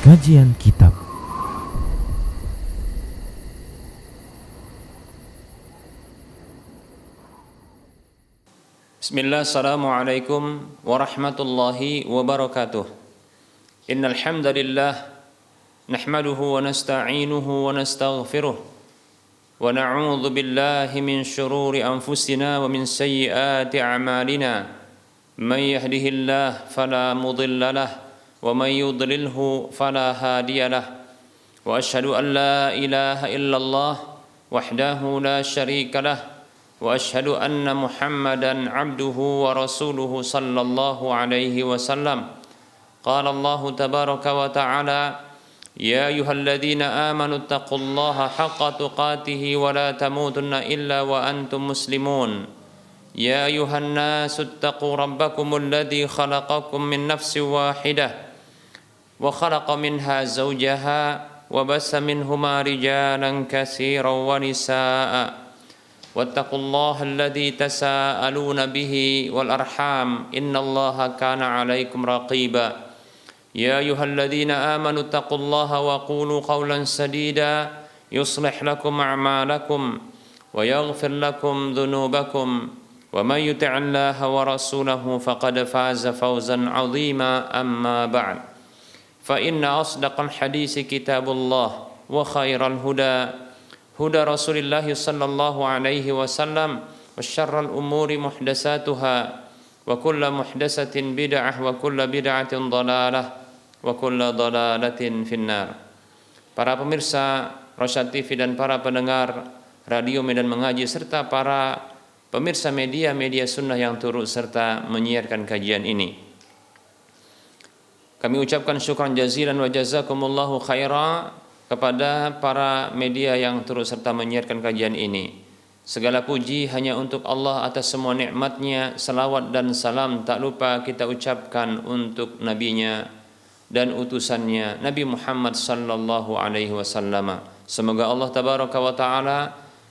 Kajian Kitab. Bismillah, assalamualaikum warahmatullahi wabarakatuh. Innal hamdalillah nahmaduhu wa nasta'inuhu wa nastaghfiruh wa na'udzu billahi min shururi anfusina wa min sayyiati a'malina. Man yahdihillahu fala mudilla lahu wa man yudlilhu fala hadiya lahu. Wa asyhadu an la ilaha illallah wahdahu la syarika lahu wa asyhadu anna Muhammadan abduhu wa rasuluhu sallallahu alaihi wasallam. Qala Allah tabaraka wa ta'ala, ya ayyuhalladzina amanu taqullaha haqqa tuqatih wa la tamutunna illa wa antum muslimun. Ya ayyuhan nasu taqu rabbakumul ladzi khalaqakum min nafsin wahidah wa khalaqa minha zawjaha wa bassa minhuma rijalan katsiran wa nisaa'a. Wattaqullaha alladzi tasaaluna bihi wal arham innallaha kana 'alaikum raqiba. Ya ayyuhalladzina amanu taqullaha wa qulu qawlan sadida yuslih lakum a'malakum wa yaghfir lakum dhunubakum wa may yuti'illaha wa rasulahu faqad faza fawzan 'azima. Amma ba'd. Fa inna asdaqal hadisi kitabullah wa khairal huda huda Rasulillah sallallahu alaihi wasallam wa syarral umuri muhdatsatuha wa kullu muhdatsatin bid'ah wa kullu bid'atin dhalalah wa kullu dhalalatin finnar. Para pemirsa Rosyad TV dan para pendengar Radio Medan Mengaji serta para pemirsa media sunnah yang turut serta menyiarkan kajian ini, kami ucapkan syukran jazilan wa jazakumullahu khaira kepada para media yang turut serta menyiarkan kajian ini. Segala puji hanya untuk Allah atas semua nikmatnya. Salawat dan salam tak lupa kita ucapkan untuk nabinya dan utusannya Nabi Muhammad sallallahu alaihi wasallam. Semoga Allah tabaraka wa ta'ala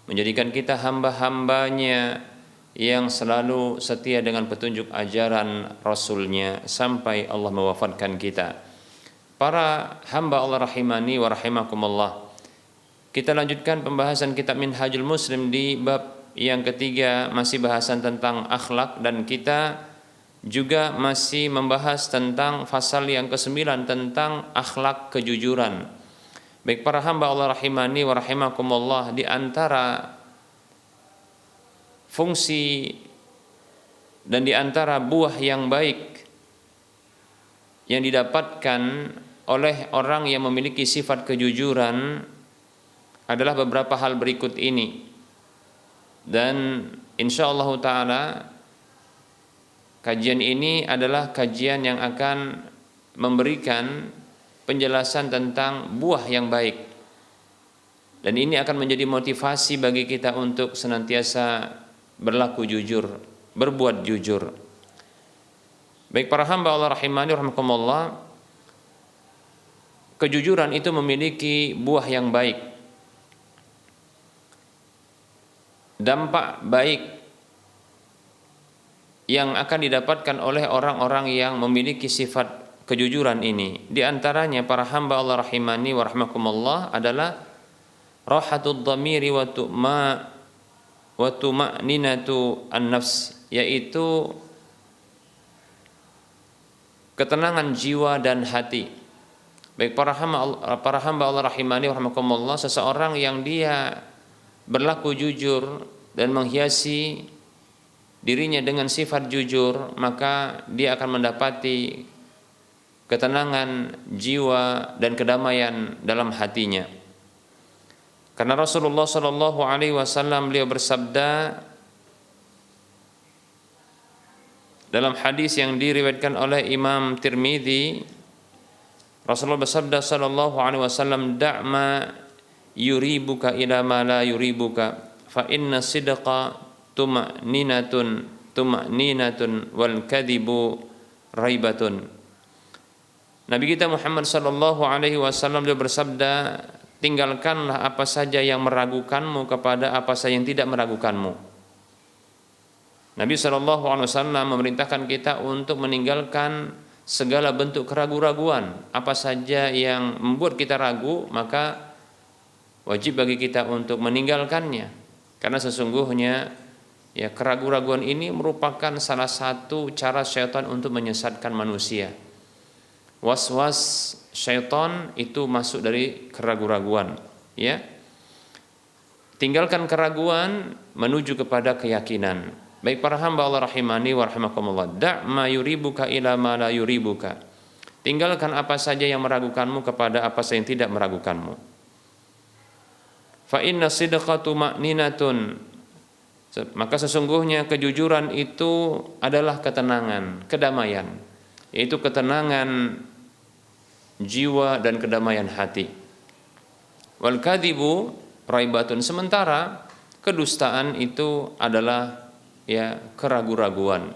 menjadikan kita hamba-hambanya yang selalu setia dengan petunjuk ajaran Rasulnya sampai Allah mewafatkan kita. Para hamba Allah rahimani wa rahimakumullah, kita lanjutkan pembahasan kitab Minhajul Muslim di bab yang ketiga, masih bahasan tentang akhlak, dan kita juga masih membahas tentang pasal yang ke-9 tentang akhlak kejujuran. Baik para hamba Allah rahimani wa rahimakumullah, di antara fungsi dan di antara buah yang baik yang didapatkan oleh orang yang memiliki sifat kejujuran adalah beberapa hal berikut ini. Dan insyaallah ta'ala kajian ini adalah kajian yang akan memberikan penjelasan tentang buah yang baik, dan ini akan menjadi motivasi bagi kita untuk senantiasa berlaku jujur, berbuat jujur. Baik para hamba Allah rahimani rahimakumullah, kejujuran itu memiliki buah yang baik. Dampak baik yang akan didapatkan oleh orang-orang yang memiliki sifat kejujuran ini, di antaranya para hamba Allah rahimani wa rahimakumullah adalah rahatud dhamiri wa tuma'ninatu an-nafs, yaitu ketenangan jiwa dan hati. Baik para hamba Allah rahimani wa rahimakumullah, seseorang yang dia berlaku jujur dan menghiasi dirinya dengan sifat jujur, maka dia akan mendapati ketenangan jiwa dan kedamaian dalam hatinya. Karena Rasulullah sallallahu alaihi wasallam beliau bersabda dalam hadis yang diriwayatkan oleh Imam Tirmidzi, Rasulullah bersabda sallallahu alaihi wasallam, da'ma yuribuka ila ma la yuribuka fa inna sidqa tuma'ninatun wal kadhibu raibatun. Nabi kita Muhammad sallallahu alaihi wasallam beliau bersabda, tinggalkanlah apa saja yang meragukanmu kepada apa saja yang tidak meragukanmu. Nabi SAW memerintahkan kita untuk meninggalkan segala bentuk keraguan-raguan. Apa saja yang membuat kita ragu, maka wajib bagi kita untuk meninggalkannya. Karena sesungguhnya ya keraguan-raguan ini merupakan salah satu cara syaitan untuk menyesatkan manusia. Was-was syaitan itu masuk dari keraguan-raguan, ya. Tinggalkan keraguan menuju kepada keyakinan. Baik para hamba Allah rahimani wa rahimakumullah, da' ma yuribuka ila ma la yuribuka. Tinggalkan apa saja yang meragukanmu kepada apa saja yang tidak meragukanmu. Fa inna sidqatu ma'ninatun. Maka sesungguhnya kejujuran itu adalah ketenangan, kedamaian, yaitu ketenangan jiwa dan kedamaian hati. Wal kadzibu raibatun, sementara kedustaan itu adalah ya keraguan-raguan.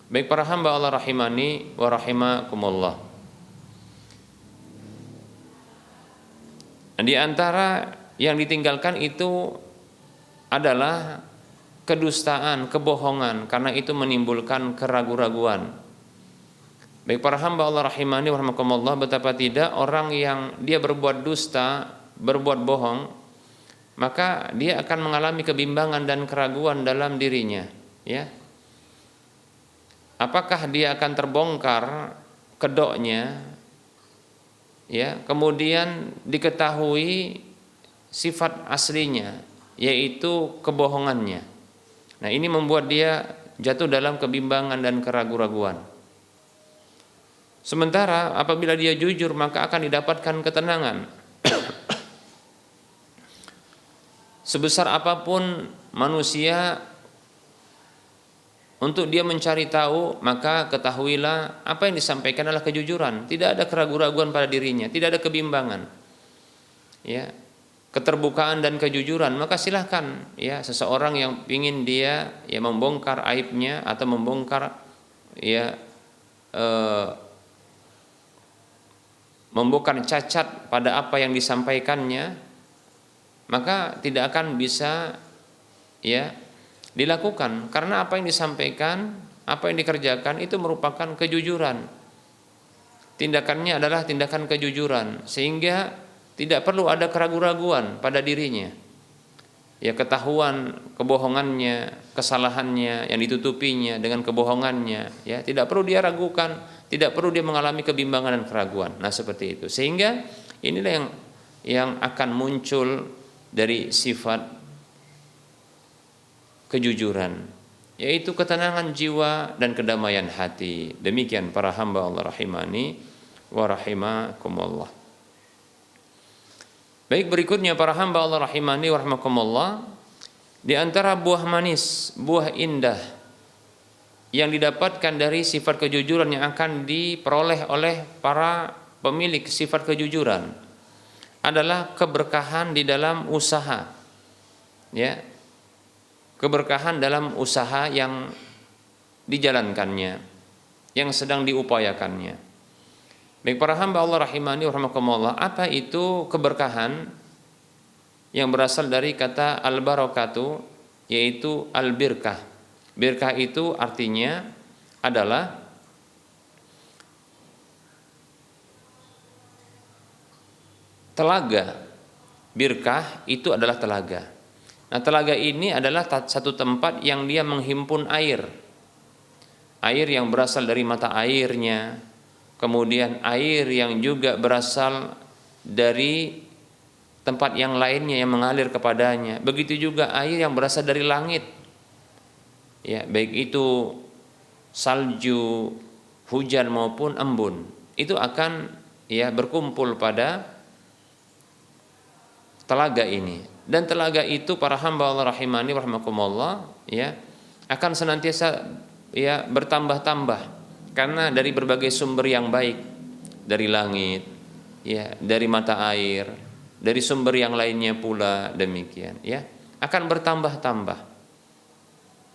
Baik para hamba Allah rahimani wa rahimakumullah. Di antara yang ditinggalkan itu adalah kedustaan, kebohongan, karena itu menimbulkan keraguan-raguan. Baik para hamba Allah rahimani wa rahimakumullah, betapa tidak orang yang dia berbuat dusta, berbuat bohong, maka dia akan mengalami kebimbangan dan keraguan dalam dirinya, ya. Apakah dia akan terbongkar kedoknya, ya, kemudian diketahui sifat aslinya, yaitu kebohongannya. Nah, ini membuat dia jatuh dalam kebimbangan dan keraguan-raguan. Sementara apabila dia jujur, maka akan didapatkan ketenangan. Sebesar apapun manusia untuk dia mencari tahu, maka ketahuilah apa yang disampaikan adalah kejujuran. Tidak ada keraguan-raguan pada dirinya, tidak ada kebimbangan, ya, keterbukaan dan kejujuran. Maka silahkan, ya, seseorang yang ingin dia ya membongkar aibnya atau membongkar ya membongkar cacat pada apa yang disampaikannya, maka tidak akan bisa ya dilakukan, karena apa yang disampaikan, apa yang dikerjakan itu merupakan kejujuran. Tindakannya adalah tindakan kejujuran, sehingga tidak perlu ada keraguan-raguan pada dirinya. Ya, ketahuan kebohongannya, kesalahannya yang ditutupinya dengan kebohongannya, ya, tidak perlu dia ragukan, tidak perlu dia mengalami kebimbangan dan keraguan. Nah, seperti itu. Sehingga inilah yang akan muncul dari sifat kejujuran, yaitu ketenangan jiwa dan kedamaian hati. Demikian para hamba Allah rahimani wa rahimakumullah. Baik, berikutnya para hamba Allah rahimani wa rahimakumullah, di antara buah manis, buah indah yang didapatkan dari sifat kejujuran yang akan diperoleh oleh para pemilik sifat kejujuran adalah keberkahan di dalam usaha, ya, keberkahan dalam usaha yang dijalankannya, yang sedang diupayakannya. Baik para hamba Allah rahimani wa rahimakumullah, apa itu keberkahan? Yang berasal dari kata al-barakatu, yaitu al-birkah. Birkah itu artinya adalah telaga. Birkah itu adalah telaga. Nah, telaga ini adalah satu tempat yang dia menghimpun air. Air yang berasal dari mata airnya, kemudian air yang juga berasal dari tempat yang lainnya yang mengalir kepadanya. Begitu juga air yang berasal dari langit. Ya, baik itu salju, hujan maupun embun. Itu akan ya berkumpul pada telaga ini. Dan telaga itu para hamba Allah rahimani wa rahimakumullah, ya, akan senantiasa ya bertambah-tambah karena dari berbagai sumber yang baik, dari langit, ya, dari mata air, dari sumber yang lainnya pula demikian, ya, akan bertambah-tambah,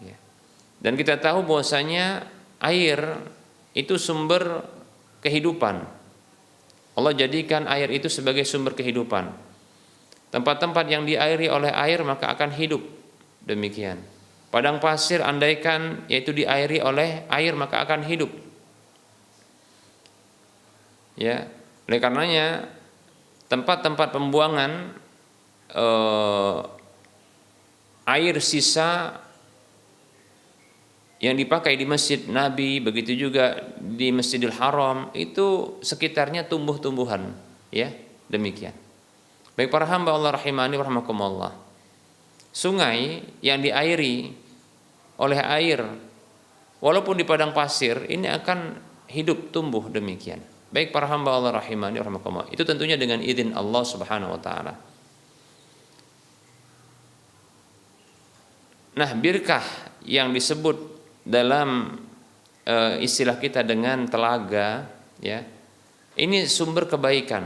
ya. Dan kita tahu bahwasanya air itu sumber kehidupan. Allah jadikan air itu sebagai sumber kehidupan. Tempat-tempat yang diairi oleh air maka akan hidup, demikian. Padang pasir andaikan yaitu diairi oleh air maka akan hidup. ya. Oleh karenanya tempat-tempat pembuangan air sisa yang dipakai di Masjid Nabi, begitu juga di Masjidil Haram, itu sekitarnya tumbuh-tumbuhan, ya, demikian. Baik para hamba Allah rahimani wa rahmakumullah. Sungai yang diairi oleh air, walaupun di padang pasir, ini akan hidup tumbuh demikian. Baik para hamba Allah rahimani wa rahmakumullah. Itu tentunya dengan izin Allah Subhanahu wa taala. Nah, birkah yang disebut dalam istilah kita dengan telaga, ya, ini sumber kebaikan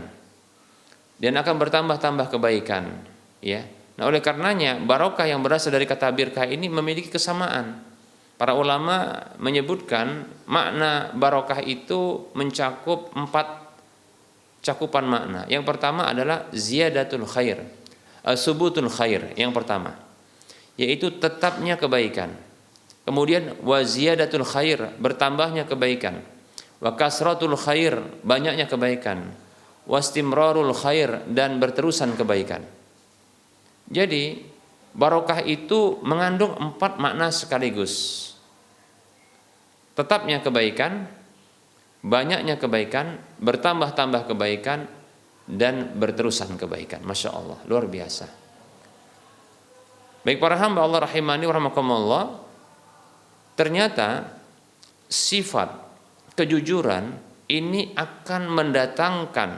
dan akan bertambah-tambah kebaikan, ya. Nah, oleh karenanya barokah yang berasal dari kata birkah ini memiliki kesamaan. Para ulama menyebutkan makna barokah itu mencakup 4 cakupan makna. Yang pertama adalah ziyadatul khair, subutul khair, yang pertama, yaitu tetapnya kebaikan. Kemudian wa ziyadatul khair, bertambahnya kebaikan. Wa kasratul khair, banyaknya kebaikan. Wa istimrarul khair, dan berterusan kebaikan. Jadi barokah itu mengandung 4 makna sekaligus. Tetapnya kebaikan, banyaknya kebaikan, bertambah-tambah kebaikan, dan berterusan kebaikan. Masya Allah, luar biasa. Baik para hamba Allah rahimani wa rahmakumullah, ternyata sifat kejujuran ini akan mendatangkan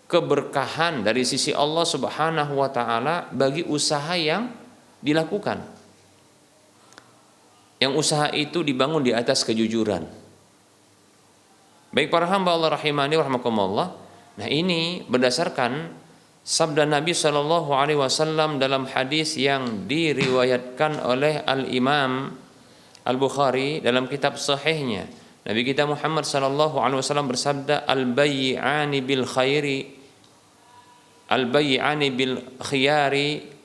keberkahan dari sisi Allah Subhanahu wa taala bagi usaha yang dilakukan. Yang usaha itu dibangun di atas kejujuran. Baik para hamba Allah rahimani wa rahmakumullah. Nah, ini berdasarkan sabda Nabi sallallahu alaihi wasallam dalam hadis yang diriwayatkan oleh Al-Imam Al-Bukhari dalam kitab sahihnya. Nabi kita Muhammad sallallahu alaihi wasallam bersabda, al-bay'ani bil khiyari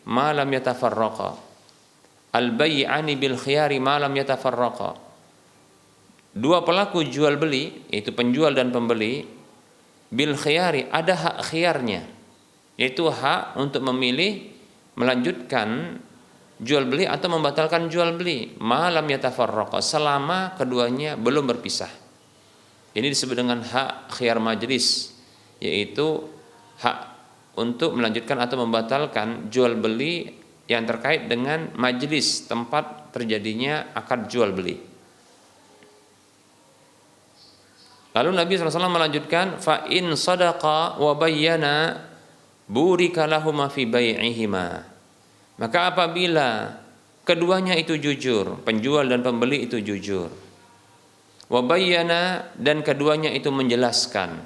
ma lam yatafarraqa. Al-bay'ani bil khiyari ma lam yatafarraqa. Dua pelaku jual beli, yaitu penjual dan pembeli, bil khiyari, ada hak khiyarnya, yaitu hak untuk memilih melanjutkan jual beli atau membatalkan jual beli, malam yatafarraqa, selama keduanya belum berpisah. Ini disebut dengan hak khiyar majlis, yaitu hak untuk melanjutkan atau membatalkan jual beli yang terkait dengan majlis tempat terjadinya akad jual beli. Lalu Nabi SAW melanjutkan, fa in sadaqa wa bayyana burika lahuma fi bai'ihima. Maka apabila keduanya itu jujur, penjual dan pembeli itu jujur, wa bayyana, dan keduanya itu menjelaskan,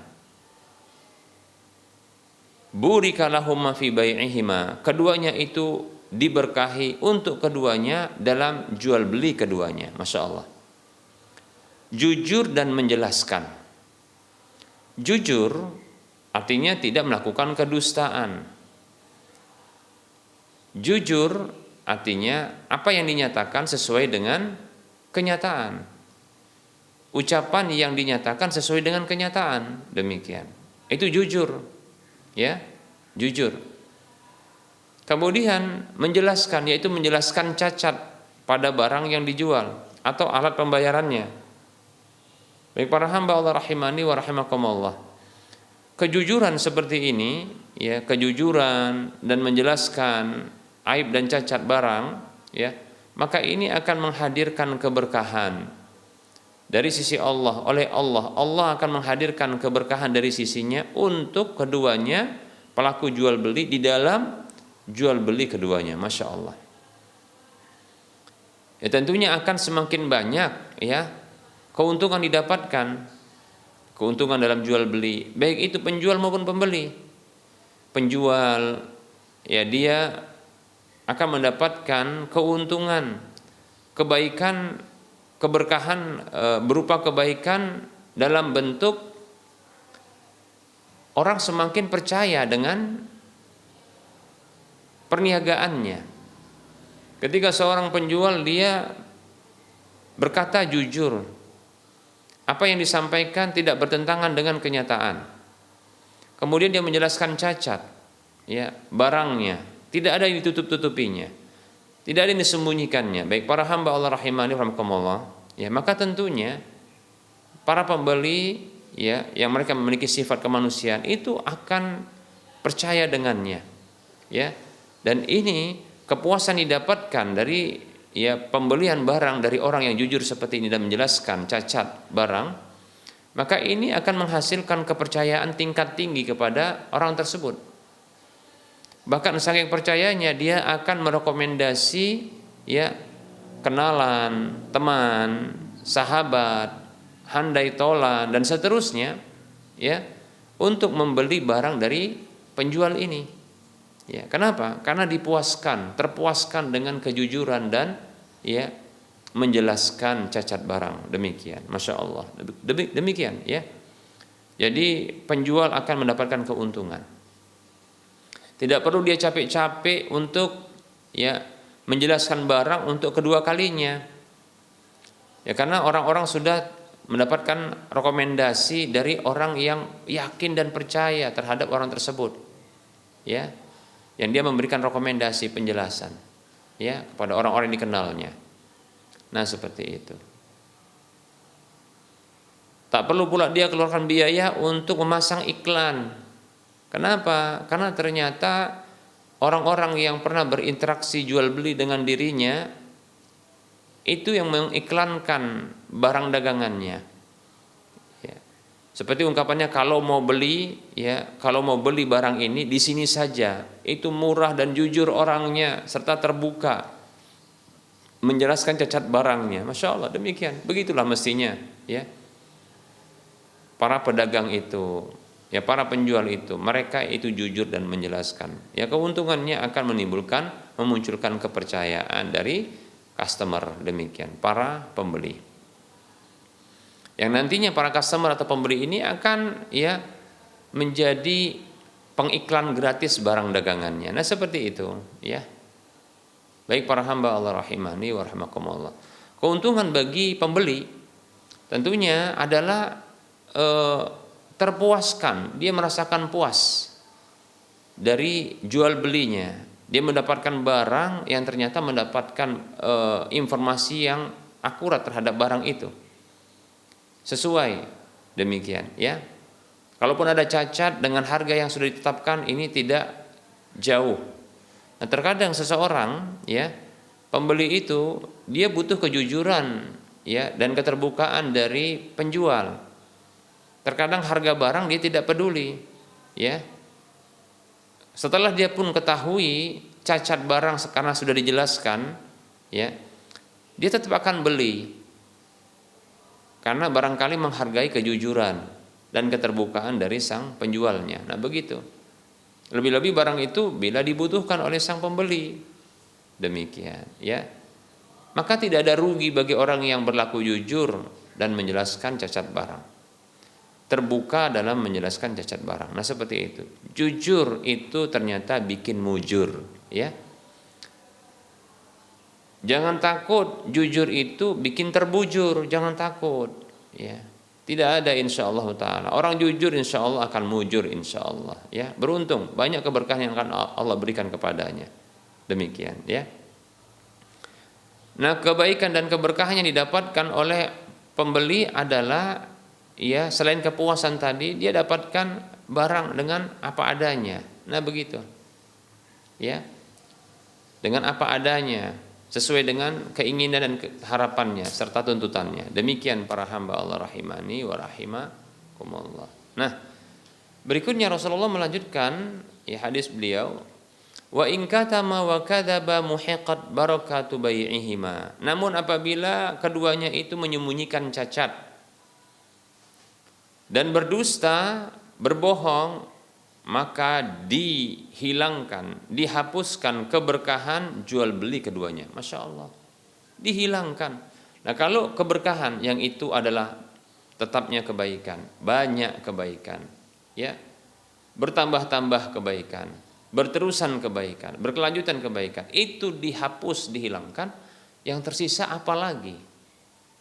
burika lahum fi bai'ihima, keduanya itu diberkahi untuk keduanya dalam jual beli keduanya. Masya Allah. Jujur dan menjelaskan. Jujur artinya tidak melakukan kedustaan. Jujur artinya apa yang dinyatakan sesuai dengan kenyataan. Ucapan yang dinyatakan sesuai dengan kenyataan, demikian. Itu jujur. Ya, jujur. Kemudian menjelaskan, yaitu menjelaskan cacat pada barang yang dijual atau alat pembayarannya. Baik para hamba Allah rahimani wa rahimakumullah. Kejujuran seperti ini, ya, kejujuran dan menjelaskan aib dan cacat barang, ya, maka ini akan menghadirkan keberkahan dari sisi Allah, oleh Allah. Allah akan menghadirkan keberkahan dari sisinya untuk keduanya pelaku jual beli di dalam jual beli keduanya. Masya Allah. Ya, tentunya akan semakin banyak, ya, keuntungan didapatkan, keuntungan dalam jual beli, baik itu penjual maupun pembeli. Penjual, ya, dia akan mendapatkan keuntungan, kebaikan, keberkahan berupa kebaikan dalam bentuk orang semakin percaya dengan perniagaannya. Ketika seorang penjual dia berkata jujur, apa yang disampaikan tidak bertentangan dengan kenyataan. Kemudian dia menjelaskan cacat, ya, barangnya, tidak ada yang ditutup-tutupinya, tidak ada yang disembunyikannya. Baik para hamba Allah rahimani rahimakumullah, ya, maka tentunya para pembeli, ya, yang mereka memiliki sifat kemanusiaan itu akan percaya dengannya, ya. Dan ini kepuasan didapatkan dari, ya, pembelian barang dari orang yang jujur seperti ini dan menjelaskan cacat barang, maka ini akan menghasilkan kepercayaan tingkat tinggi kepada orang tersebut. Bahkan saking percayanya dia akan merekomendasi, ya, kenalan, teman, sahabat, handai tolan dan seterusnya, ya, untuk membeli barang dari penjual ini. Ya, kenapa? Karena terpuaskan dengan kejujuran dan, ya, menjelaskan cacat barang. Demikian, masya Allah. Demikian, ya. Jadi penjual akan mendapatkan keuntungan. Tidak perlu dia capek-capek untuk, ya, menjelaskan barang untuk kedua kalinya. Ya, karena orang-orang sudah mendapatkan rekomendasi dari orang yang yakin dan percaya terhadap orang tersebut, ya, yang dia memberikan rekomendasi penjelasan, ya, kepada orang-orang yang dikenalnya. Nah, seperti itu. Tak perlu pula dia keluarkan biaya untuk memasang iklan. Kenapa? Karena ternyata orang-orang yang pernah berinteraksi jual beli dengan dirinya itu yang mengiklankan barang dagangannya. Ya. Seperti ungkapannya, kalau mau beli, ya, kalau mau beli barang ini di sini saja. Itu murah dan jujur orangnya serta terbuka menjelaskan cacat barangnya. Masya Allah, demikian. Begitulah mestinya, ya. Para pedagang itu, ya, para penjual itu, mereka itu jujur dan menjelaskan. Ya, keuntungannya akan memunculkan kepercayaan dari customer, demikian, para pembeli. Yang nantinya para customer atau pembeli ini akan, ya, menjadi pengiklan gratis barang dagangannya. Nah, seperti itu, ya. Baik para hamba Allah rahimani wa rahimakumullah. Keuntungan bagi pembeli tentunya adalah terpuaskan, dia merasakan puas dari jual belinya. Dia mendapatkan barang yang ternyata mendapatkan informasi yang akurat terhadap barang itu, sesuai, demikian, ya. Kalaupun ada cacat, dengan harga yang sudah ditetapkan ini tidak jauh. Nah, terkadang seseorang, ya, pembeli itu dia butuh kejujuran, ya, dan keterbukaan dari penjual. Terkadang harga barang dia tidak peduli, ya. Setelah dia pun ketahui cacat barang karena sudah dijelaskan, ya, dia tetap akan beli karena barangkali menghargai kejujuran dan keterbukaan dari sang penjualnya. Nah, begitu. Lebih-lebih barang itu bila dibutuhkan oleh sang pembeli. Demikian, ya. Maka tidak ada rugi bagi orang yang berlaku jujur dan menjelaskan cacat barang. Terbuka dalam menjelaskan cacat barang. Nah, seperti itu. Jujur itu ternyata bikin mujur, ya. Jangan takut, jujur itu bikin terbujur, jangan takut, ya. Tidak ada insyaallah taala. Orang jujur insyaallah akan mujur insyaallah, ya. Beruntung, banyak keberkahan yang akan Allah berikan kepadanya. Demikian, ya. Nah, kebaikan dan keberkahan yang didapatkan oleh pembeli adalah, ya, selain kepuasan tadi, dia dapatkan barang dengan apa adanya. Nah, begitu, ya, dengan apa adanya, sesuai dengan keinginan dan harapannya serta tuntutannya. Demikian para hamba Allah rahimani wa rahimakumullah. Nah, berikutnya Rasulullah melanjutkan, ya, hadis beliau, wa in katama wa kadzaba muhiqat barakatu bai'ihima. Namun apabila keduanya itu menyembunyikan cacat dan berdusta, berbohong, maka dihilangkan, dihapuskan keberkahan jual beli keduanya. Masya Allah, dihilangkan. Nah, kalau keberkahan yang itu adalah tetapnya kebaikan, banyak kebaikan, ya, bertambah-tambah kebaikan, berterusan kebaikan, berkelanjutan kebaikan, itu dihapus, dihilangkan, yang tersisa apa lagi?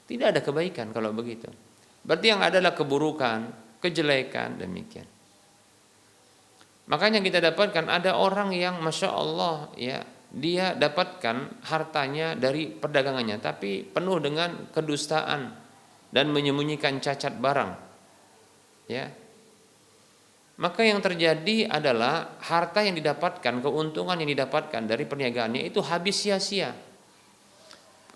Tidak ada kebaikan kalau begitu. Berarti yang adalah keburukan, kejelekan, demikian. Makanya kita dapatkan ada orang yang Masya Allah ya, dia dapatkan hartanya dari perdagangannya, tapi penuh dengan kedustaan dan menyembunyikan cacat barang. Ya. Maka yang terjadi adalah harta yang didapatkan, keuntungan yang didapatkan dari perniagaannya itu habis sia-sia.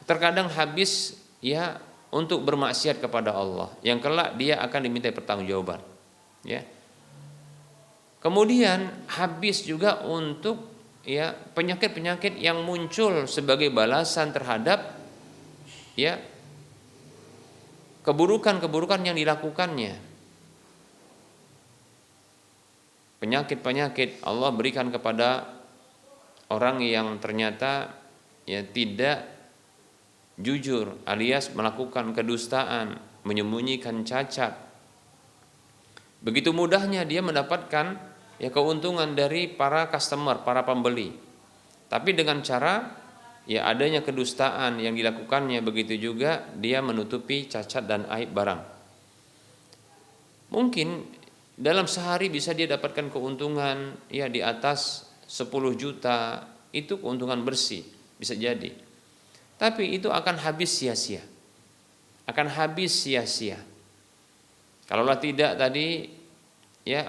Terkadang habis ya untuk bermaksiat kepada Allah, yang kelak dia akan dimintai pertanggungjawaban. Ya. Kemudian habis juga untuk ya penyakit-penyakit yang muncul sebagai balasan terhadap ya keburukan-keburukan yang dilakukannya. Penyakit-penyakit Allah berikan kepada orang yang ternyata ya tidak jujur alias melakukan kedustaan, menyembunyikan cacat. Begitu mudahnya dia mendapatkan ya keuntungan dari para customer, para pembeli. Tapi dengan cara ya adanya kedustaan yang dilakukannya, begitu juga dia menutupi cacat dan aib barang. Mungkin dalam sehari bisa dia dapatkan keuntungan ya di atas 10 juta, itu keuntungan bersih, bisa jadi. Tapi itu akan habis sia-sia. Akan habis sia-sia. Kalaulah tidak tadi ya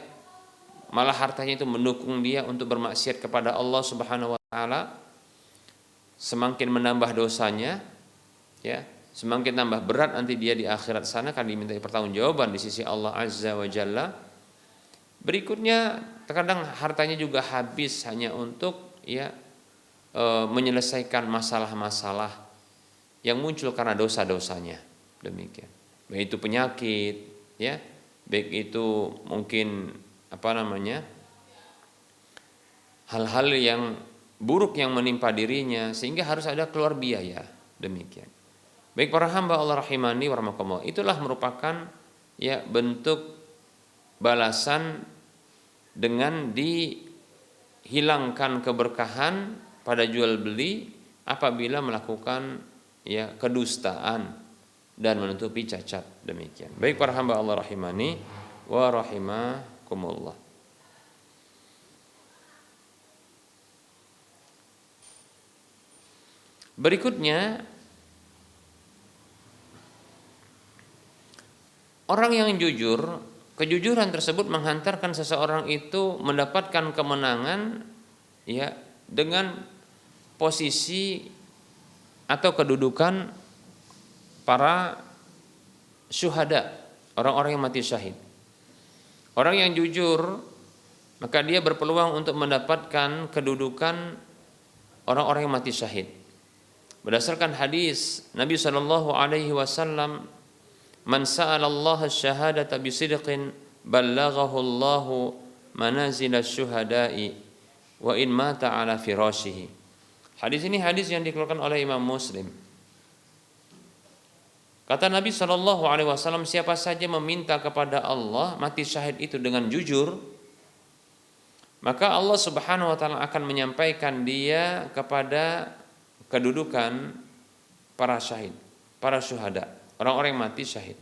malah hartanya itu mendukung dia untuk bermaksiat kepada Allah Subhanahu wa taala, semakin menambah dosanya ya, semakin tambah berat nanti dia di akhirat sana akan dimintai pertanggungjawaban di sisi Allah Azza wa Jalla. Berikutnya terkadang hartanya juga habis hanya untuk ya menyelesaikan masalah-masalah yang muncul karena dosa-dosanya. Demikian. Baik itu penyakit ya, baik itu mungkin hal-hal yang buruk yang menimpa dirinya sehingga harus ada keluar biaya. Demikian. Baik para hamba Allah rahimani wa rahimakumullah, itulah merupakan ya bentuk balasan dengan dihilangkan keberkahan pada jual beli apabila melakukan ya kedustaan dan menutupi cacat. Demikian. Baik para hamba Allah rahimani wa rahimakumullah. Berikutnya, orang yang jujur, kejujuran tersebut menghantarkan seseorang itu mendapatkan kemenangan ya dengan posisi atau kedudukan para syuhada, orang-orang yang mati syahid. Orang yang jujur maka dia berpeluang untuk mendapatkan kedudukan orang-orang yang mati syahid. Berdasarkan hadis Nabi sallallahu alaihi wasallam, "Man sa'ala Allah asy-syahadata bisidqin ballaghahu Allahu manazil asy-syuhada'i wa in mata 'ala firashihi." Hadis ini hadis yang dikeluarkan oleh Imam Muslim. Kata Nabi sallallahu alaihi wasallam, siapa saja meminta kepada Allah mati syahid itu dengan jujur, maka Allah Subhanahu wa taala akan menyampaikan dia kepada kedudukan para syahid, para syuhada, orang-orang yang mati syahid.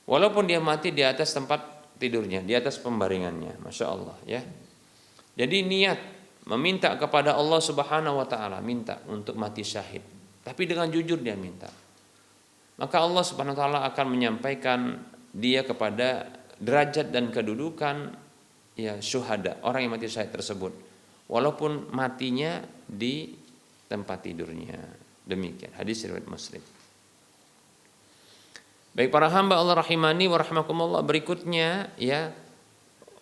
Walaupun dia mati di atas tempat tidurnya, di atas pembaringannya, Masya Allah ya. Jadi niat meminta kepada Allah Subhanahu wa taala, minta untuk mati syahid, tapi dengan jujur dia minta, maka Allah Subhanahu wa taala akan menyampaikan dia kepada derajat dan kedudukan ya syuhada, orang yang mati syahid tersebut, walaupun matinya di tempat tidurnya. Demikian hadis riwayat Muslim. Baik para hamba Allah rahimani wa rahimakumullah, berikutnya ya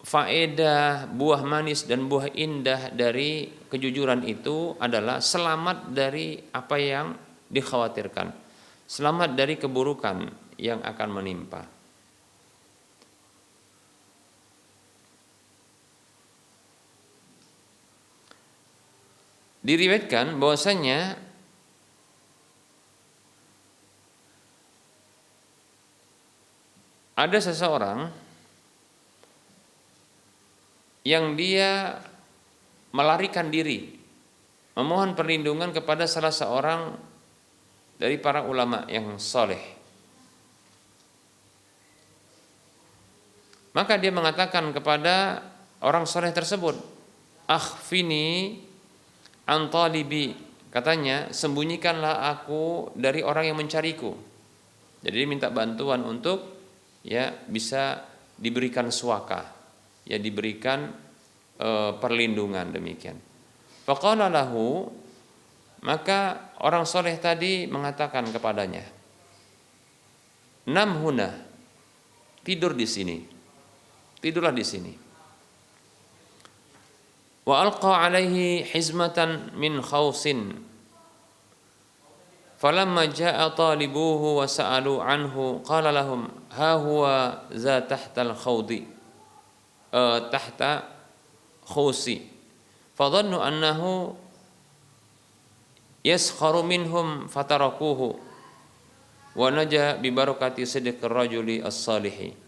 faedah buah manis dan buah indah dari kejujuran itu adalah selamat dari apa yang dikhawatirkan, selamat dari keburukan yang akan menimpa. Diriwayatkan bahwasanya ada seseorang yang dia melarikan diri, memohon perlindungan kepada salah seorang dari para ulama yang soleh. Maka dia mengatakan kepada orang soleh tersebut, akhfini an talibi, katanya sembunyikanlah aku dari orang yang mencariku. Jadi dia minta bantuan untuk ya bisa diberikan suaka, ya diberikan perlindungan, demikian. Faqala lahu, maka orang soleh tadi mengatakan kepadanya, nam huna, tidur di sini, tidurlah di sini. Wa alqa alaihi hizmatan min khawsin, falamma jaa talibuhu wa sa'alu anhu qala lahum ha huwa za tahta al-khawdi tahta khusi, fadhannu annahu yaskharu minhum fatarakuhu wa naja bi barakati sidqir rajuli as-salihi.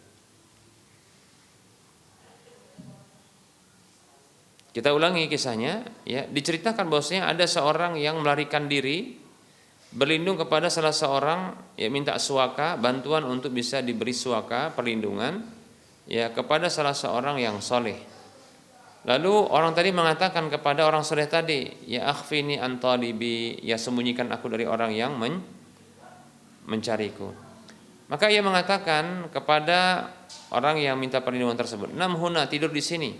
Kita ulangi kisahnya, ya, diceritakan bahwasanya ada seorang yang melarikan diri berlindung kepada salah seorang, ya, minta suaka, bantuan untuk bisa diberi suaka, perlindungan, ya, kepada salah seorang yang soleh. Lalu orang tadi mengatakan kepada orang soleh tadi, ya akhfini an talibi, ya sembunyikan aku dari orang yang mencariku. Maka ia mengatakan kepada orang yang minta perlindungan tersebut, nam huna, tidur di sini.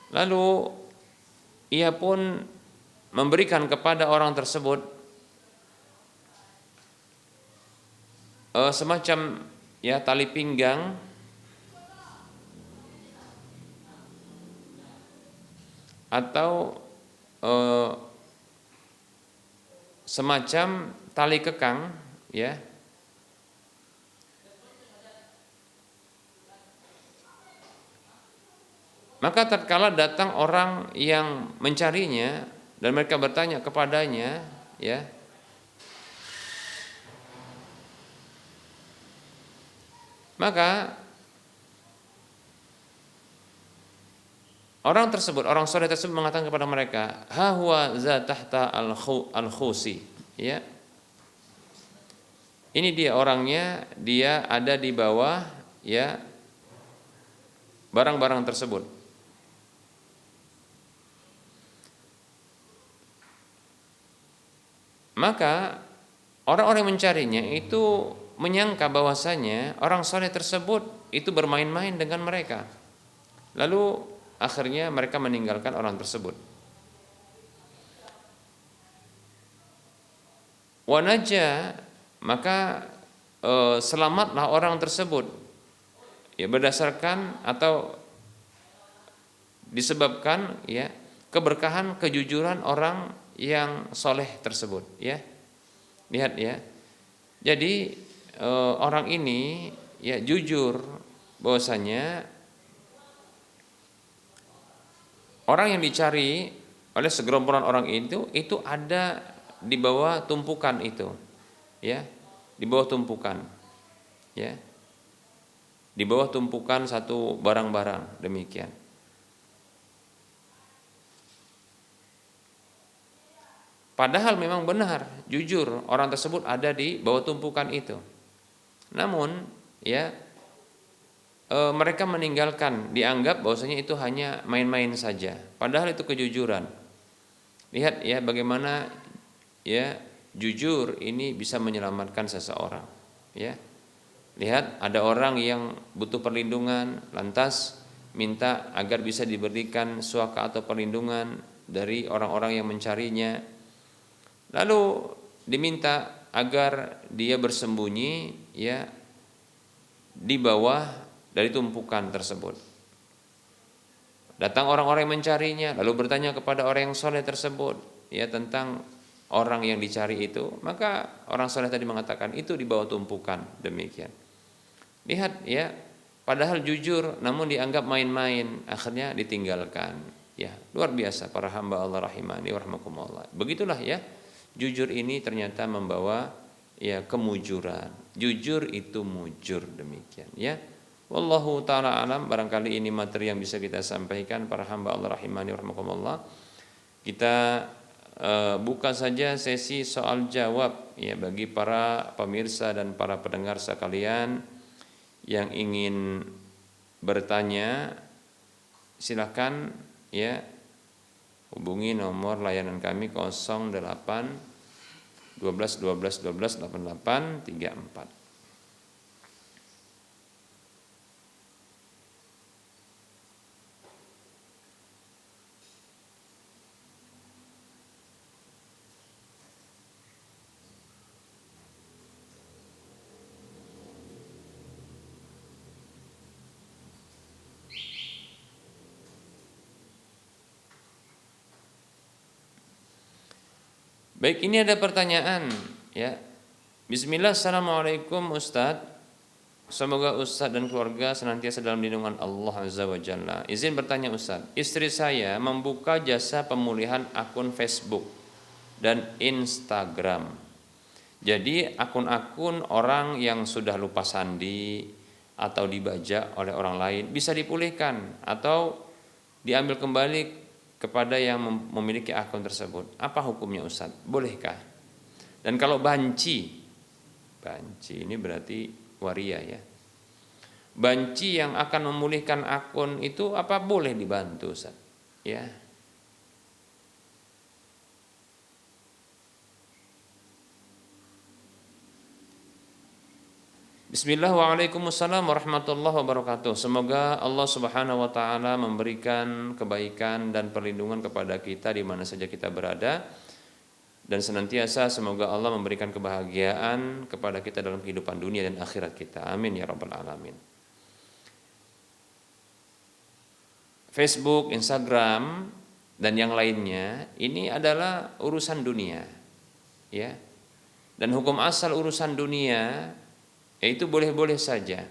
Lalu ia pun memberikan kepada orang tersebut semacam, ya, tali pinggang atau semacam tali kekang, ya. Maka tatkala datang orang yang mencarinya dan mereka bertanya kepadanya, ya, maka orang tersebut, orang soleh tersebut mengatakan kepada mereka, ha huwa za tahta al-khusi, ya. Ini dia orangnya, dia ada di bawah, ya, barang-barang tersebut. Maka orang-orang yang mencarinya itu menyangka bahwasanya orang soleh tersebut itu bermain-main dengan mereka. Lalu akhirnya mereka meninggalkan orang tersebut. Wa naja, maka selamatlah orang tersebut, ya, berdasarkan atau disebabkan, ya, keberkahan kejujuran orang yang soleh tersebut, ya. Lihat, ya. Jadi orang ini, ya, jujur bahwasanya orang yang dicari oleh segerombolan orang itu ada di bawah tumpukan itu, ya, di bawah tumpukan, ya, di bawah tumpukan satu barang-barang, demikian. Padahal memang benar, jujur orang tersebut ada di bawah tumpukan itu. Namun, ya, mereka meninggalkan, dianggap bahwasanya itu hanya main-main saja. Padahal itu kejujuran. Lihat, ya, bagaimana, ya, jujur ini bisa menyelamatkan seseorang, ya. Lihat, ada orang yang butuh perlindungan, lantas minta agar bisa diberikan suaka atau perlindungan dari orang-orang yang mencarinya. Lalu diminta agar dia bersembunyi, ya, di bawah dari tumpukan tersebut. Datang orang-orang yang mencarinya, lalu bertanya kepada orang yang soleh tersebut, ya, tentang orang yang dicari itu. Maka orang soleh tadi mengatakan itu di bawah tumpukan, demikian. Lihat, ya, padahal jujur, namun dianggap main-main, akhirnya ditinggalkan. Ya, luar biasa para hamba Allah rahimani wa rahmakumullah. Begitulah, ya. Jujur ini ternyata membawa, ya, kemujuran. Jujur itu mujur, demikian, ya. Wallahu taala alam. Barangkali ini materi yang bisa kita sampaikan para hamba Allah rahimani wa rahmakumullah. Kita buka saja sesi soal jawab, ya, bagi para pemirsa dan para pendengar sekalian yang ingin bertanya, silakan ya hubungi nomor layanan kami 08 12 12 12 88 34. Baik, ini ada pertanyaan ya. Bismillah, assalamualaikum Ustadz. Semoga Ustadz dan keluarga senantiasa dalam lindungan Allah Azza wa Jalla. Izin bertanya Ustadz, istri saya membuka jasa pemulihan akun Facebook dan Instagram. Jadi akun-akun orang yang sudah lupa sandi atau dibajak oleh orang lain bisa dipulihkan atau diambil kembali kepada yang memiliki akun tersebut. Apa hukumnya Ustaz? Bolehkah? Dan kalau banci ini berarti waria ya. Banci yang akan memulihkan akun itu apa boleh dibantu Ustaz? Ya. Bismillah, waalaikumsalam warahmatullahi wabarakatuh. Semoga Allah subhanahu wa ta'ala memberikan kebaikan dan perlindungan kepada kita di mana saja kita berada. Dan senantiasa semoga Allah memberikan kebahagiaan kepada kita dalam kehidupan dunia dan akhirat kita. Amin ya rabbal alamin. Facebook, Instagram, dan yang lainnya ini adalah urusan dunia. Ya. Dan hukum asal urusan dunia itu boleh-boleh saja.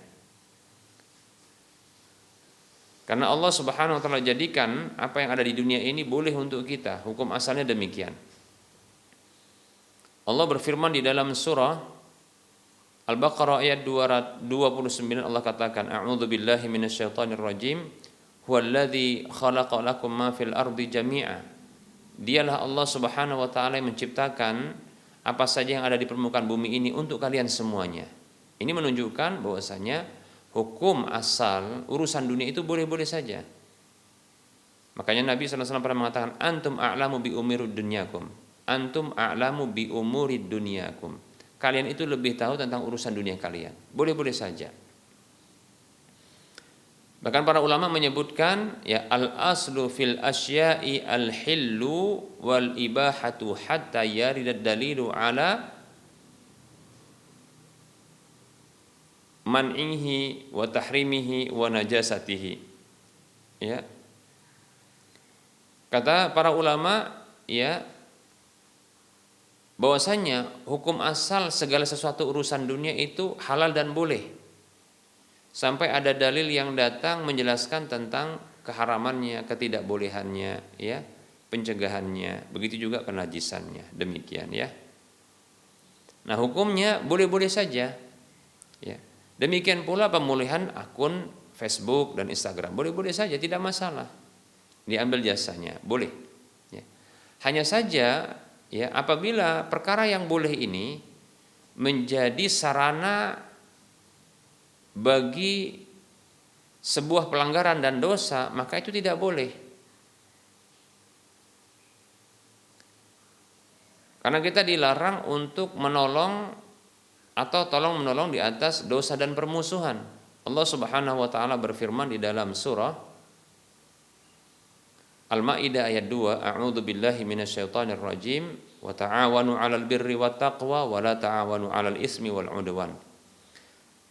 Karena Allah Subhanahu wa taala jadikan apa yang ada di dunia ini boleh untuk kita. Hukum asalnya demikian. Allah berfirman di dalam surah Al-Baqarah ayat 229, Allah katakan, A'udzu billahi minasyaitonir rajim. Huwallazi khalaqa lakum ma fil ardi jami'a. Dialah Allah Subhanahu wa taala yang menciptakan apa saja yang ada di permukaan bumi ini untuk kalian semuanya. Ini menunjukkan bahwasanya hukum asal urusan dunia itu boleh-boleh saja. Makanya Nabi SAW pernah mengatakan, Antum a'lamu bi umuri dunyakum. Antum a'lamu bi umuri dunyakum. Kalian itu lebih tahu tentang urusan dunia kalian. Boleh-boleh saja. Bahkan para ulama menyebutkan ya al-aslu fil asya'i al-hillu wal ibahatu hatta yaridad dalilu ala man'ihi wa tahrimihi wa najasatihi. Ya. Kata para ulama ya bahwasanya hukum asal segala sesuatu urusan dunia itu halal dan boleh. Sampai ada dalil yang datang menjelaskan tentang keharamannya, ketidakbolehannya, ya, pencegahannya, begitu juga kenajisannya. Demikian ya. Nah, hukumnya boleh-boleh saja. Ya. Demikian pula pemulihan akun Facebook dan Instagram. Boleh-boleh saja, tidak masalah. Diambil jasanya, boleh. Ya. Hanya saja ya apabila perkara yang boleh ini menjadi sarana bagi sebuah pelanggaran dan dosa, maka itu tidak boleh. Karena kita dilarang untuk menolong atau tolong menolong di atas dosa dan permusuhan. Allah Subhanahu wa taala berfirman di dalam surah Al-Maidah ayat 2, A'udzu billahi minasyaitonir rajim, wa ta'awanu 'alal birri wat taqwa wa la ta'awanu 'alal ismi wal 'udwan.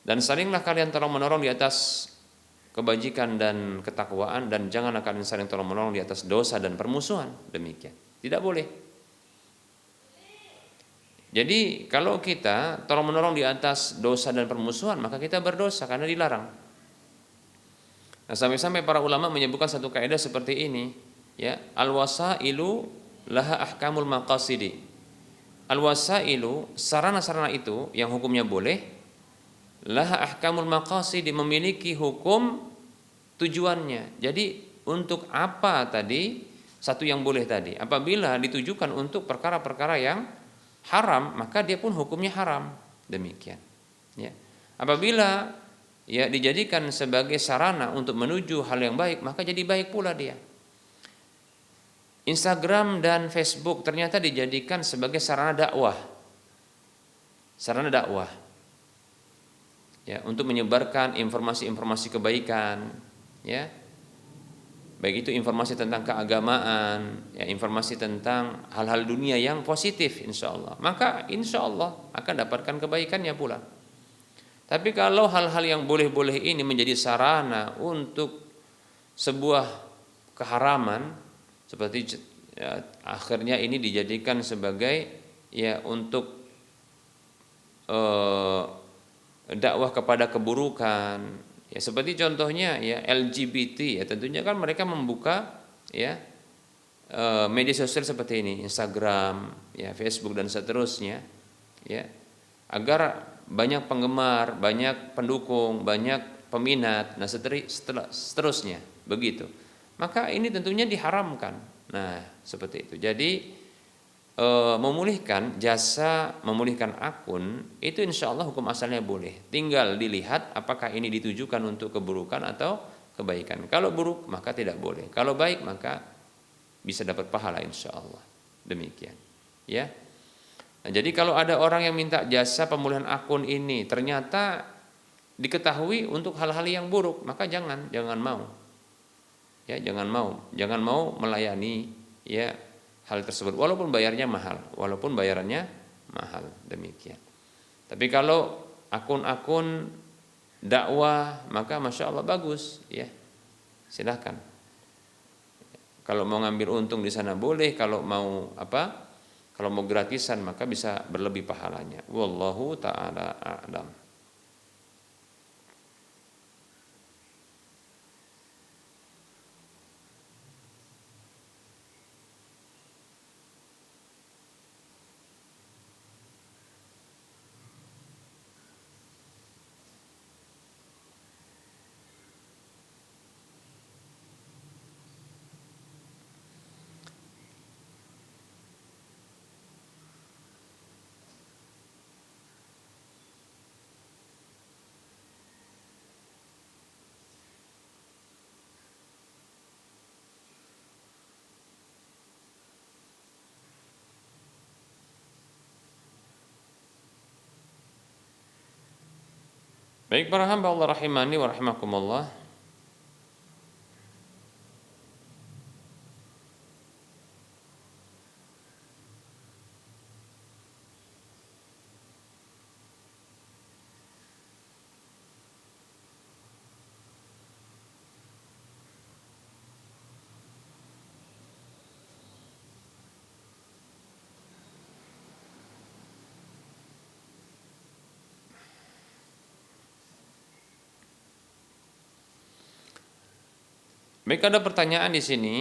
Dan salinglah kalian tolong menolong di atas kebajikan dan ketakwaan, dan janganlah kalian saling tolong menolong di atas dosa dan permusuhan. Demikian. Tidak boleh. Jadi kalau kita tolong menolong di atas dosa dan permusuhan, maka kita berdosa karena dilarang. Nah, sampai-sampai para ulama menyebutkan satu kaidah seperti ini, ya, al-wasailu laha ahkamul maqasidi. Al-wasailu, sarana-sarana itu yang hukumnya boleh, laha ahkamul maqasidi, memiliki hukum tujuannya. Jadi untuk apa tadi satu yang boleh tadi? Apabila ditujukan untuk perkara-perkara yang haram, maka dia pun hukumnya haram. Demikian. Ya. Apabila ya dijadikan sebagai sarana untuk menuju hal yang baik, maka jadi baik pula dia. Instagram dan Facebook ternyata dijadikan sebagai sarana dakwah. Sarana dakwah. Ya, untuk menyebarkan informasi-informasi kebaikan, ya. Baik itu informasi tentang keagamaan, ya, informasi tentang hal-hal dunia yang positif insya Allah. Maka insya Allah akan dapatkan kebaikannya pula. Tapi kalau hal-hal yang boleh-boleh ini menjadi sarana untuk sebuah keharaman, seperti ya, akhirnya ini dijadikan sebagai ya untuk dakwah kepada keburukan, ya seperti contohnya ya LGBT, ya tentunya kan mereka membuka ya media sosial seperti ini, Instagram, ya Facebook dan seterusnya, ya agar banyak penggemar, banyak pendukung, banyak peminat, nah seterusnya begitu. Maka ini tentunya diharamkan. Nah seperti itu. Jadi memulihkan jasa, memulihkan akun itu insya Allah hukum asalnya boleh. Tinggal dilihat apakah ini ditujukan untuk keburukan atau kebaikan. Kalau buruk maka tidak boleh. Kalau baik maka bisa dapat pahala insya Allah. Demikian. Ya. Nah, jadi kalau ada orang yang minta jasa pemulihan akun ini ternyata diketahui untuk hal-hal yang buruk, maka jangan mau. Ya, jangan mau melayani ya hal tersebut walaupun bayarannya mahal, demikian. Tapi kalau akun-akun dakwah maka masya Allah bagus, ya silahkan. Kalau mau ngambil untung di sana boleh, kalau mau gratisan maka bisa berlebih pahalanya. Wallahu taala a'lam. Baik para hamba Allah rahimani wa rahimakumullah. Baik, ada pertanyaan di sini.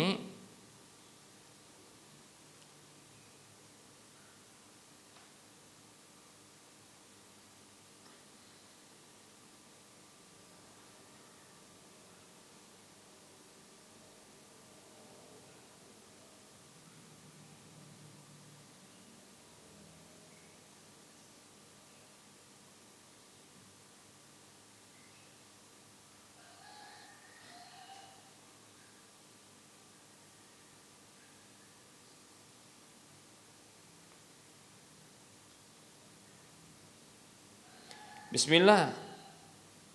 Bismillah.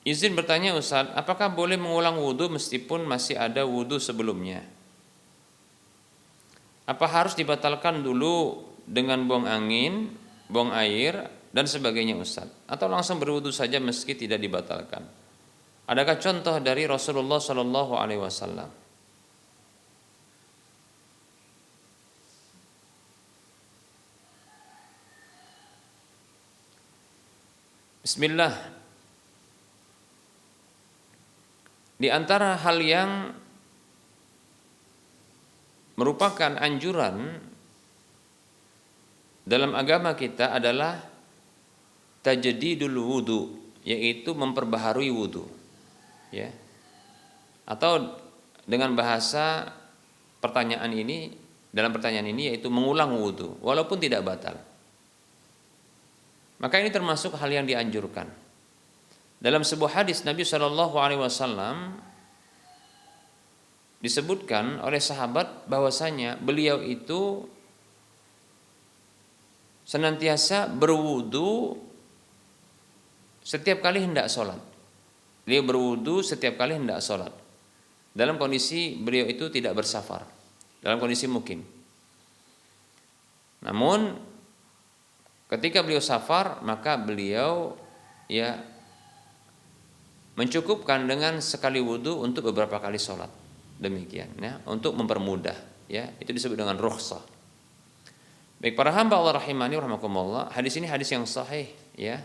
Izin bertanya Ustaz, apakah boleh mengulang wudhu meskipun masih ada wudhu sebelumnya? Apa harus dibatalkan dulu dengan buang angin, buang air, dan sebagainya Ustaz? Atau langsung berwudhu saja meski tidak dibatalkan? Adakah contoh dari Rasulullah Shallallahu Alaihi Wasallam? Bismillah. Di antara hal yang merupakan anjuran dalam agama kita adalah tajdidul wudu, yaitu memperbaharui wudu, ya. Atau dengan bahasa dalam pertanyaan ini yaitu mengulang wudu walaupun tidak batal. Maka ini termasuk hal yang dianjurkan. Dalam sebuah hadis Nabi Shallallahu Alaihi Wasallam disebutkan oleh sahabat bahwasanya beliau itu senantiasa berwudu setiap kali hendak sholat. Beliau berwudu setiap kali hendak sholat. Dalam kondisi beliau itu tidak bersafar, dalam kondisi mukim. Namun ketika beliau safar, maka beliau mencukupkan dengan sekali wudu untuk beberapa kali sholat. Demikian ya, untuk mempermudah ya, itu disebut dengan rukhsah. Baik para hamba Allah rahimani rahimakumullah, hadis ini hadis yang sahih ya.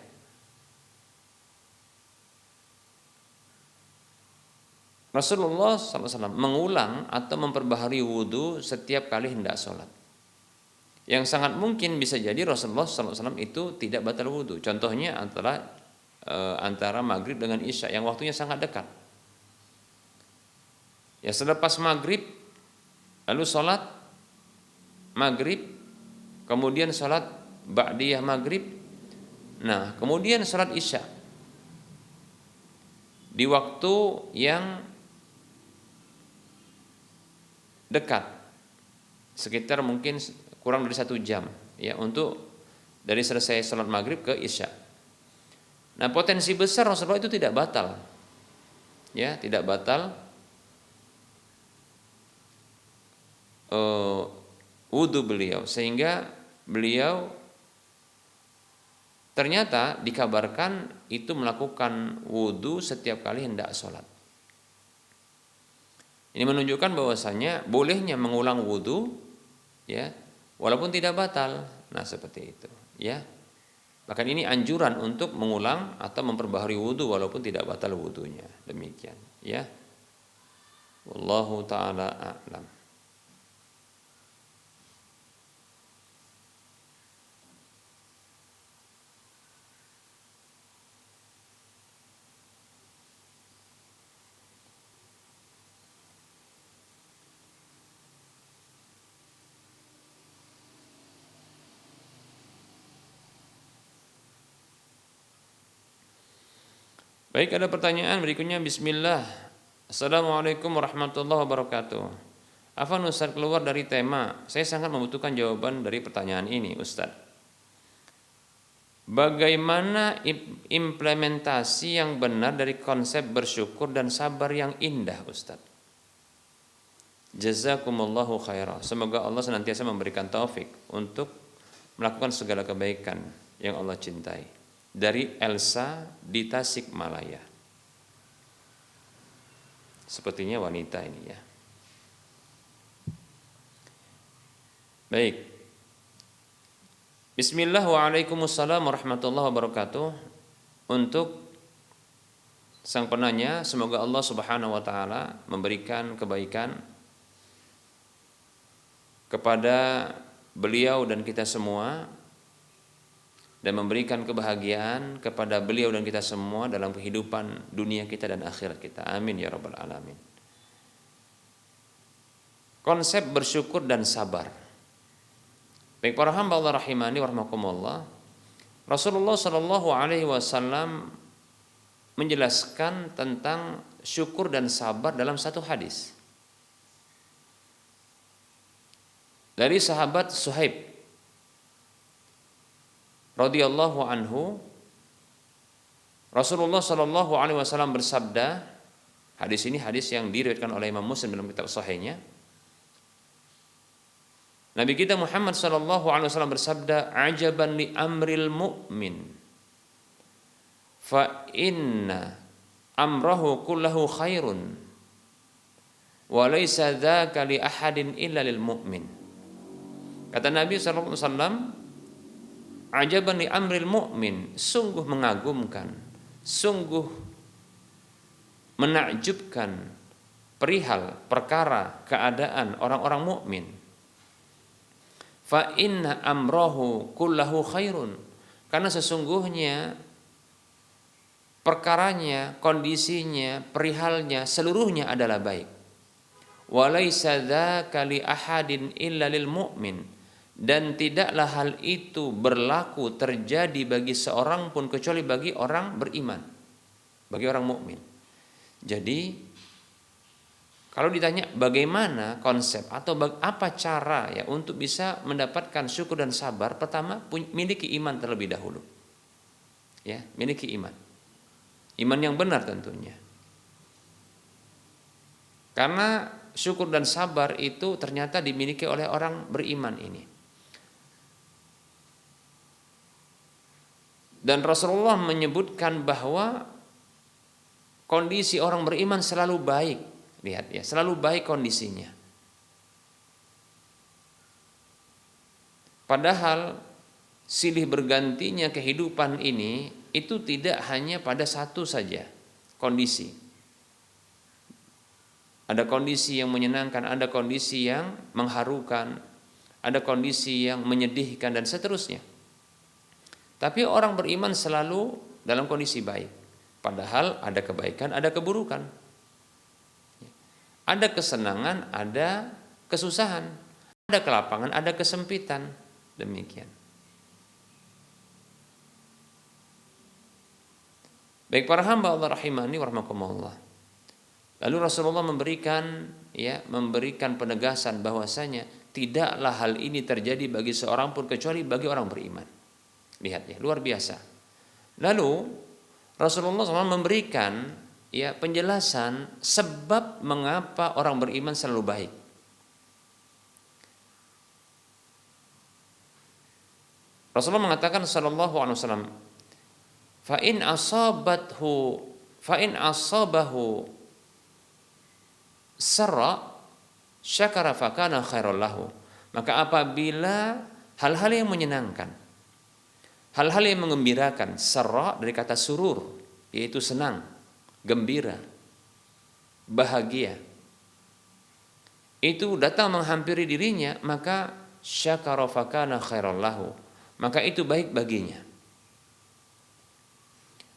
Rasulullah SAW mengulang atau memperbaharui wudu setiap kali hendak sholat. Yang sangat mungkin bisa jadi Rasulullah SAW itu tidak batal wudu. Contohnya antara maghrib dengan isya yang waktunya sangat dekat. Ya selepas maghrib lalu sholat maghrib, kemudian sholat ba'diyah maghrib, nah kemudian sholat isya di waktu yang dekat, sekitar mungkin kurang dari 1 jam ya, untuk dari selesai sholat maghrib ke isya. Nah potensi besar Rasulullah itu tidak batal ya, tidak batal wudu beliau, sehingga beliau ternyata dikabarkan itu melakukan wudu setiap kali hendak sholat. Ini menunjukkan bahwasanya bolehnya mengulang wudu ya, walaupun tidak batal. Nah seperti itu ya. Bahkan ini anjuran untuk mengulang atau memperbaharui wudu walaupun tidak batal wudunya. Demikian ya. Wallahu taala a'lam. Baik, ada pertanyaan berikutnya. Bismillah. Assalamualaikum warahmatullahi wabarakatuh. Afwan Ustaz, keluar dari tema. Saya sangat membutuhkan jawaban dari pertanyaan ini, Ustaz. Bagaimana implementasi yang benar dari konsep bersyukur dan sabar yang indah, Ustaz? Jazakumullahu khairah. Semoga Allah senantiasa memberikan taufik untuk melakukan segala kebaikan yang Allah cintai. Dari Elsa di Tasikmalaya. Sepertinya wanita ini ya. Baik. Bismillah, waalaikumsalam warahmatullahi wabarakatuh. Untuk sang penanya, semoga Allah Subhanahu wa taala memberikan kebaikan kepada beliau dan kita semua, dan memberikan kebahagiaan kepada beliau dan kita semua dalam kehidupan dunia kita dan akhirat kita. Amin ya rabbal alamin. Konsep bersyukur dan sabar. Baik para hamba Allah rahimani warahmatullah, Rasulullah Shallallahu Alaihi Wasallam menjelaskan tentang syukur dan sabar dalam satu hadis dari sahabat Suhaib radhiyallahu anhu. Rasulullah Shallallahu Alaihi Wasallam bersabda, hadis ini hadis yang diriwayatkan oleh Imam Muslim dalam kitab Sahihnya. Nabi kita Muhammad Shallallahu Alaihi Wasallam bersabda, ajaban li amril mu'min, fa inna amrahu kullahu khairun, wa laysa dzaka li ahadin illa lil mu'min. Kata Nabi Shallallahu Alaihi Wasallam, ajaban li amril mu'min, sungguh mengagumkan, sungguh menakjubkan perihal perkara keadaan orang-orang mukmin. Fa inna amrahu kullahu khairun, karena sesungguhnya perkaranya, kondisinya, perihalnya seluruhnya adalah baik. Wa laisa dzaka li ahadin illa lil mu'min, dan tidaklah hal itu berlaku terjadi bagi seorang pun kecuali bagi orang beriman. bagi orang mukmin. Jadi kalau ditanya bagaimana konsep atau apa cara ya untuk bisa mendapatkan syukur dan sabar, pertama miliki iman terlebih dahulu. Ya, miliki iman. Iman yang benar tentunya. Karena syukur dan sabar itu ternyata dimiliki oleh orang beriman ini. Dan Rasulullah menyebutkan bahwa kondisi orang beriman selalu baik. Lihat ya, selalu baik kondisinya. Padahal silih bergantinya kehidupan ini itu tidak hanya pada satu saja kondisi. Ada kondisi yang menyenangkan, ada kondisi yang mengharukan, ada kondisi yang menyedihkan dan seterusnya. Tapi orang beriman selalu dalam kondisi baik. Padahal ada kebaikan, ada keburukan. Ada kesenangan, ada kesusahan. Ada kelapangan, ada kesempitan. Demikian. Baik para hamba Allah rahimani wa rahmakumullah. Lalu Rasulullah memberikan penegasan bahwasanya tidaklah hal ini terjadi bagi seorang pun kecuali bagi orang beriman. Lihat ya, luar biasa. Lalu Rasulullah SAW memberikan penjelasan sebab mengapa orang beriman selalu baik. Rasulullah mengatakan sallallahu alaihi wasallam, fa in asabahu sarra syakara fakana khairal lahu. Maka apabila hal-hal yang menyenangkan, hal-hal yang mengembirakan, sarra dari kata surur, yaitu senang, gembira, bahagia, itu datang menghampiri dirinya, maka syakara fakana khairal lahu, maka itu baik baginya.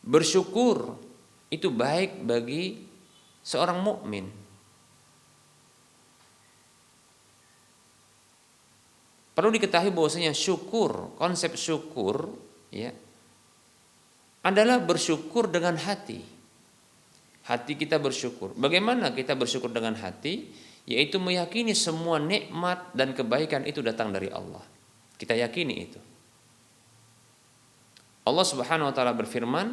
Bersyukur itu baik bagi seorang mukmin. Perlu diketahui bahwasanya syukur, konsep syukur ya adalah bersyukur dengan hati. Hati kita bersyukur. Bagaimana kita bersyukur dengan hati? Yaitu meyakini semua nikmat dan kebaikan itu datang dari Allah. Kita yakini itu. Allah Subhanahu wa taala berfirman,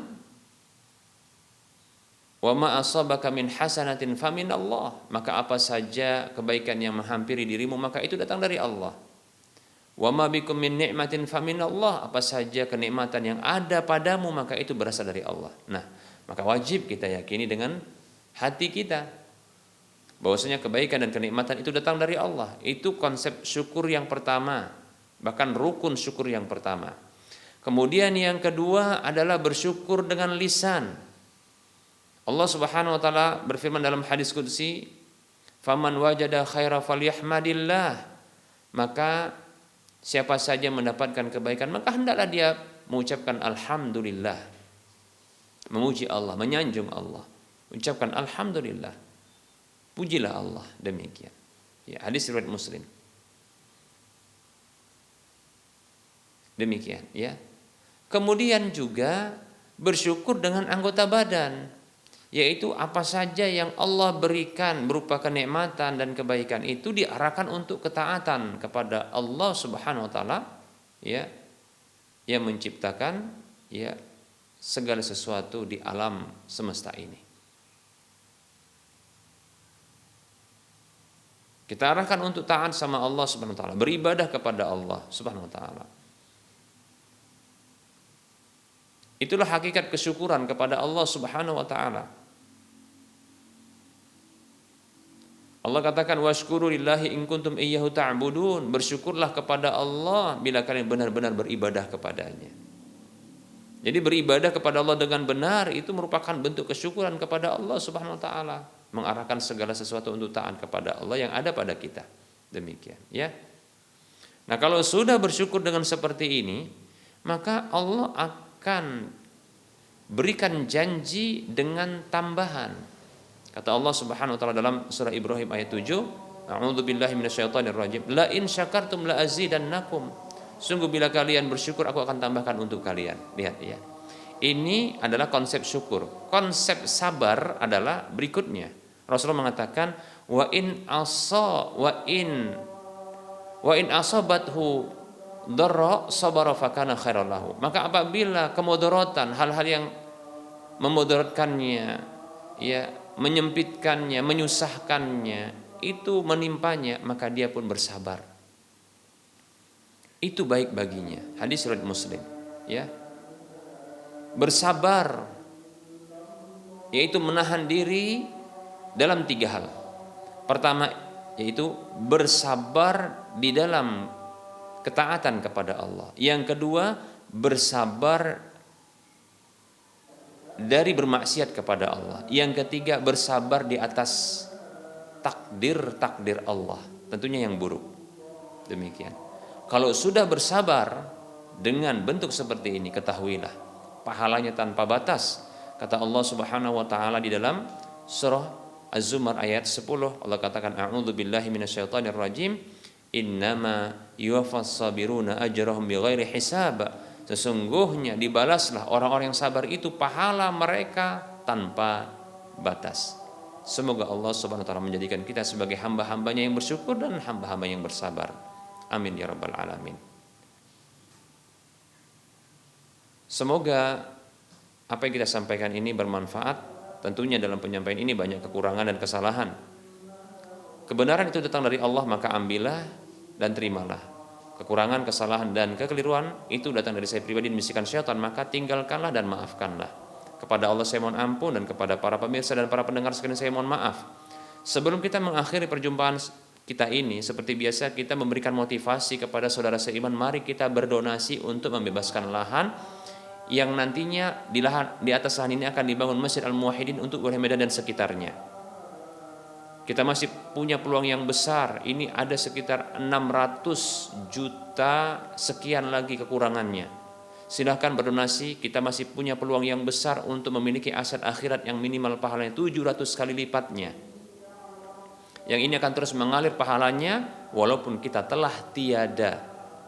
"Wa ma asabaka min hasanatin famin Allah." Maka apa saja kebaikan yang menghampiri dirimu maka itu datang dari Allah. Wa ma bikum min ni'matin famin Allah. Apa saja kenikmatan yang ada padamu maka itu berasal dari Allah. Nah, maka wajib kita yakini dengan hati kita bahwasanya kebaikan dan kenikmatan itu datang dari Allah. Itu konsep syukur yang pertama, bahkan rukun syukur yang pertama. Kemudian yang kedua adalah bersyukur dengan lisan. Allah Subhanahu wa taala berfirman dalam hadis qudsi, "Faman wajada khaira falyahmadillah." Maka siapa saja mendapatkan kebaikan maka hendaklah dia mengucapkan alhamdulillah. Memuji Allah, menyanjung Allah. Ucapkan alhamdulillah. Pujilah Allah, demikian. Ya, hadis riwayat Muslim. Demikian, ya. Kemudian juga bersyukur dengan anggota badan, yaitu apa saja yang Allah berikan berupa kenikmatan dan kebaikan itu diarahkan untuk ketaatan kepada Allah Subhanahu wa taala, ya, yang menciptakan ya segala sesuatu di alam semesta ini. Kita arahkan untuk taat sama Allah Subhanahu wa taala, beribadah kepada Allah Subhanahu wa taala. Itulah hakikat kesyukuran kepada Allah Subhanahu wa taala. Allah katakan washkuru lillahi in kuntum iyyahu ta'budun. Bersyukurlah kepada Allah bila kalian benar-benar beribadah kepadanya. Jadi beribadah kepada Allah dengan benar itu merupakan bentuk kesyukuran kepada Allah Subhanahu wa taala, mengarahkan segala sesuatu untuk taat kepada Allah yang ada pada kita. Demikian, ya. Nah, kalau sudah bersyukur dengan seperti ini, maka Allah akan berikan janji dengan tambahan. Kata Allah Subhanahu wa taala dalam surah Ibrahim ayat 7, A'udzubillahi minasyaitonir rajim. La in syakartum la azidannakum. Sungguh bila kalian bersyukur aku akan tambahkan untuk kalian. Lihat ya. Ini adalah konsep syukur. Konsep sabar adalah berikutnya. Rasulullah mengatakan wa in asabathu dharra sabara fakana khairan lahu. Maka apabila kemudaratan, hal-hal yang memudaratkannya, ya, menyempitkannya, menyusahkannya, itu menimpanya, maka dia pun bersabar. Itu baik baginya. Hadis riwayat Muslim, ya. Bersabar yaitu menahan diri dalam 3 hal. Pertama yaitu bersabar di dalam ketaatan kepada Allah. Yang kedua, bersabar dari bermaksiat kepada Allah. Yang ketiga, bersabar di atas takdir Allah, tentunya yang buruk. Demikian. Kalau sudah bersabar dengan bentuk seperti ini, ketahuilah pahalanya tanpa batas. Kata Allah Subhanahu wa taala di dalam surah Az-Zumar ayat 10, Allah katakan a'udzubillahi minasyaitonir rajim, innama yuwaffas sabiruna ajrahum bighairi hisab. Sesungguhnya dibalaslah orang-orang yang sabar itu pahala mereka tanpa batas. Semoga Allah Subhanahu wa taala menjadikan kita sebagai hamba-hambanya yang bersyukur dan hamba-hamba yang bersabar. Amin ya rabbal alamin. Semoga apa yang kita sampaikan ini bermanfaat. Tentunya dalam penyampaian ini banyak kekurangan dan kesalahan. Kebenaran itu datang dari Allah, maka ambillah dan terimalah. Kekurangan, kesalahan dan kekeliruan itu datang dari saya pribadi dan bisikan syaitan, maka tinggalkanlah dan maafkanlah. Kepada Allah saya mohon ampun, dan kepada para pemirsa dan para pendengar sekalian saya mohon maaf. Sebelum kita mengakhiri perjumpaan kita ini, seperti biasa kita memberikan motivasi kepada saudara seiman, mari kita berdonasi untuk membebaskan lahan yang nantinya di atas lahan ini akan dibangun Masjid Al-Muwahhidin untuk wilayah Medan dan sekitarnya. Kita masih punya peluang yang besar. Ini ada sekitar 600 juta sekian lagi kekurangannya. Silahkan berdonasi, kita masih punya peluang yang besar untuk memiliki aset akhirat yang minimal pahalanya 700 kali lipatnya. Yang ini akan terus mengalir pahalanya walaupun kita telah tiada,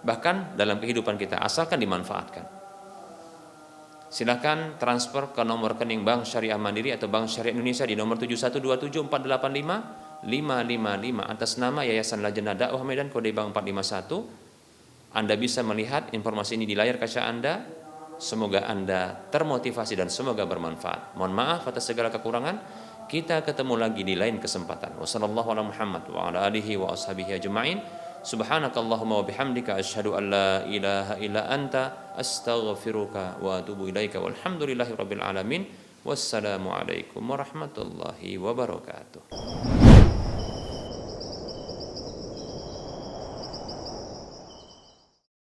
bahkan dalam kehidupan kita, asalkan dimanfaatkan. Silakan transfer ke nomor rekening Bank Syariah Mandiri atau Bank Syariah Indonesia di nomor 7127485555 atas nama Yayasan Lajnah Dakwah Medan, kode bank 451. Anda bisa melihat informasi ini di layar kaca Anda. Semoga Anda termotivasi dan semoga bermanfaat. Mohon maaf atas segala kekurangan. Kita ketemu lagi di lain kesempatan. Wassallallahu ala Muhammad wa ala alihi wa ashabihi ajma'in. Subhanakallahumma wa bihamdika asyhadu an la ilaha illa anta astaghfiruka wa atubu ilaika walhamdulillahi rabbil alamin. Wassalamu alaikum warahmatullahi wabarakatuh.